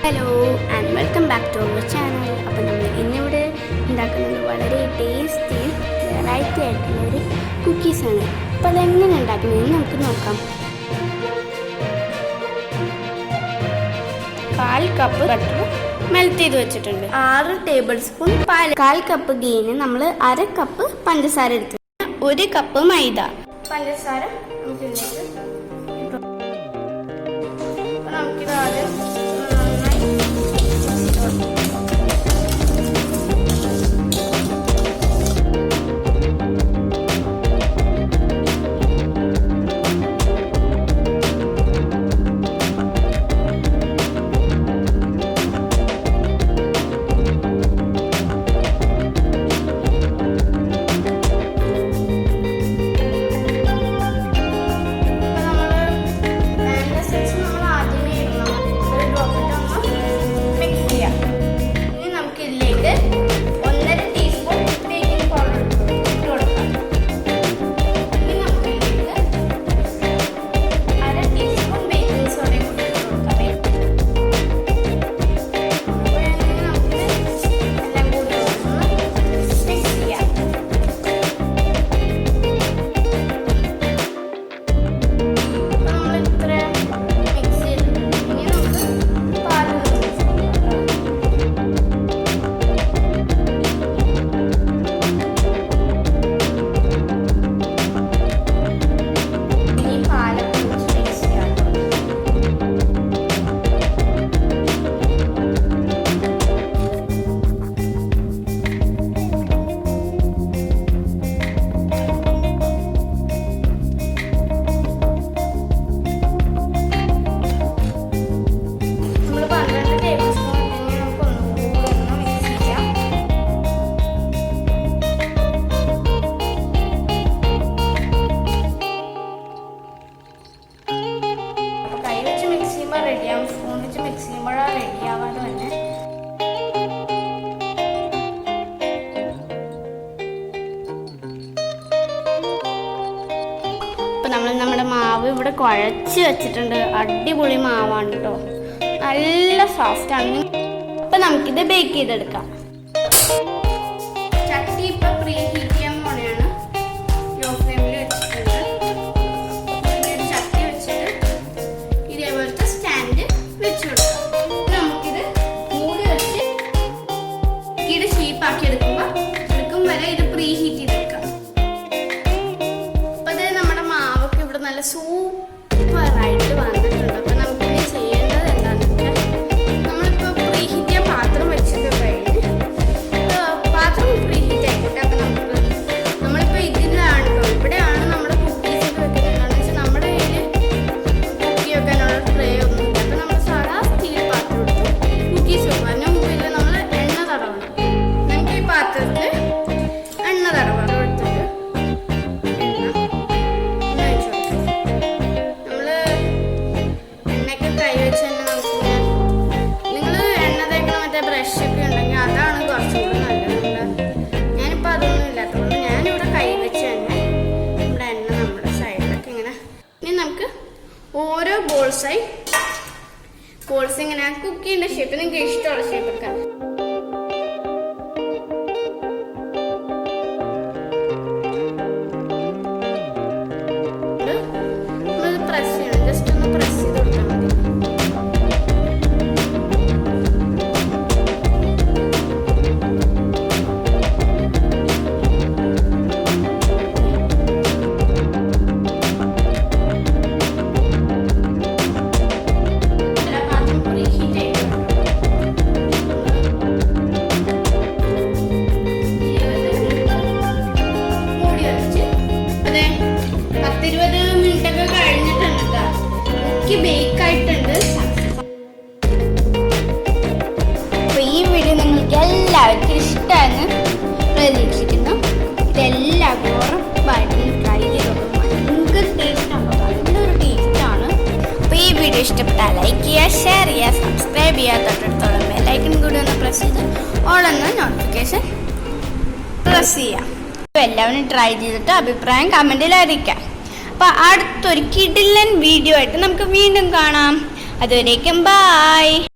Hello and welcome back to our channel. അപ്പോൾ നമ്മൾ ഇന്നിവിടെ ഉണ്ടാക്കുന്നത് വളരെ ടേസ്റ്റി വെറൈറ്റി ആയിട്ടുള്ള ഒരു കുക്കീസാണ്. അപ്പോൾ അതെങ്ങനെ ഉണ്ടാക്കുന്നതെന്ന് നമുക്ക് നോക്കാം. 1/4 കപ്പ് ബട്ടർ മെൽറ്റ് ചെയ്ത് വെച്ചിട്ടുണ്ട്. 6 ടേബിൾ സ്പൂൺ പാൽ, 1/4 കപ്പ് ഗീന്, നമ്മൾ 1/2 കപ്പ് പഞ്ചസാര എടുത്തു, 1 കപ്പ് മൈദ. പഞ്ചസാര നമുക്കിതിലേക്ക് നമുക്കിത് ആദ്യം റെഡിയാവും. സ്പൂൺ വെച്ച് മിക്സ് ചെയ്യുമ്പോഴാണ് റെഡിയാവാതെ തന്നെ. ഇപ്പം നമ്മൾ നമ്മുടെ മാവ് ഇവിടെ കുഴച്ച് വെച്ചിട്ടുണ്ട്. അടിപൊളി മാവാണ് കേട്ടോ, നല്ല സോഫ്റ്റാണ്. അപ്പം നമുക്കിത് ബേക്ക് ചെയ്തെടുക്കാം. ചട്ടി ഇപ്പം പ്രീ ഹീറ്റ് ചെയ്യാൻ പോണെയാണ്. ലോ ഫ്ലെയിമിൽ വെച്ചിട്ടുണ്ട്. ചട്ടി വെച്ചിട്ട് ഇതേപോലത്തെ സ്റ്റാൻഡ് വെച്ച് കൊടുക്കാം. നമുക്കിത് മൂടി വെച്ച് ഇത് ഷേപ്പാക്കി എടുക്കും വരെ ഇത് പ്രീ ഹീറ്റ് ചെയ്തെടുക്കാം. അപ്പം അത് നമ്മുടെ മാവൊക്കെ ഇവിടെ നല്ല സൂപ്പറായിട്ട് വന്നിട്ടുണ്ട്. അപ്പം നമുക്കിത് ചെയ്യേണ്ടത് എന്താണെന്ന് വെച്ചാൽ, നമ്മളിപ്പോൾ പ്രീ ഹീറ്റ് ചെയ്യാൻ പാത്രം വെച്ചൊക്കെ കഴിഞ്ഞ് പാത്രം പ്രീ ഹീറ്റ് ആക്കിയിട്ട് അപ്പം നമ്മളിപ്പോൾ ഇതിലാണ് കേട്ടോ, ഇവിടെയാണ് നമ്മുടെ കുക്കീസൊക്കെ വെക്കുന്നത്. എന്താണെന്ന് വെച്ചാൽ നമ്മുടെ കയ്യിൽ കുക്കി വെക്കാനുള്ള ട്രേ ഒന്നും ഇല്ല. അപ്പം നമ്മൾ സാധാ സ്റ്റീൽ പാത്രം എടുത്ത് കുക്കീസ് വെക്കും. അതിന് മുമ്പിൽ നമ്മൾ എണ്ണ തടവണം. നമുക്ക് ഈ പാത്രത്തിൽ എണ്ണ തടവണം. എടുത്തിട്ട് എണ്ണ ഒഴിച്ച് കൊടുക്കാം. നമ്മൾ എണ്ണയ്ക്ക് കൈ വെച്ച് തന്നെ നമുക്ക് നിങ്ങൾ എണ്ണ തേക്കണ മറ്റേ ബ്രഷൊക്കെ ഉണ്ടെങ്കിൽ അതാണ് കുറച്ചുകൂടി നല്ലത്. ഞാനിപ്പോൾ അതൊന്നും ഇല്ലാത്തതുകൊണ്ട് ഞാനിവിടെ കൈ വെച്ച് തന്നെ നമ്മുടെ എണ്ണ നമ്മുടെ സൈഡിലൊക്കെ ഇങ്ങനെ. ഇനി നമുക്ക് ഓരോ ബോൾസ് ഇങ്ങനെ കുക്കീൻ്റെ ഷേപ്പ്, നിങ്ങൾക്ക് ഇഷ്ടമുള്ള ഷേപ്പ് എടുക്കാം. പ്രസ് ചെയ്യണം, ജസ്റ്റ് ഒന്ന് പ്രസ് ചെയ്ത് കൊടുത്താൽ മതി. ബേക്ക് ആയിട്ടുണ്ട്. അപ്പോൾ ഈ വീഡിയോ നിങ്ങൾക്ക് എല്ലാവർക്കും ഇഷ്ടമാണെന്ന് പ്രതീക്ഷിക്കുന്നു. ഇതെല്ലാവരും ട്രൈ ചെയ്തോളൂ. ഭയങ്കര ടേസ്റ്റാണ്, നല്ലൊരു ടേസ്റ്റാണ്. അപ്പോൾ ഈ വീഡിയോ ഇഷ്ടപ്പെട്ടാൽ ലൈക്ക് ചെയ്യുക, ഷെയർ ചെയ്യുക, സബ്സ്ക്രൈബ് ചെയ്യുക. തൊട്ടടുത്തുള്ള ബെല്ലൈക്കൺ കൂടി ഒന്ന് പ്രസ് ചെയ്ത് ഓളെന്ന നോട്ടിഫിക്കേഷൻ പ്രസ് ചെയ്യാം. അപ്പോൾ എല്ലാവരും ട്രൈ ചെയ്തിട്ട് അഭിപ്രായം കമൻറ്റിൽ അറിയിക്കാം. അപ്പോൾ അടുത്തൊരു കിടിലൻ വീഡിയോ ആയിട്ട് നമുക്ക് വീണ്ടും കാണാം. അതുവരേക്കും ബൈ.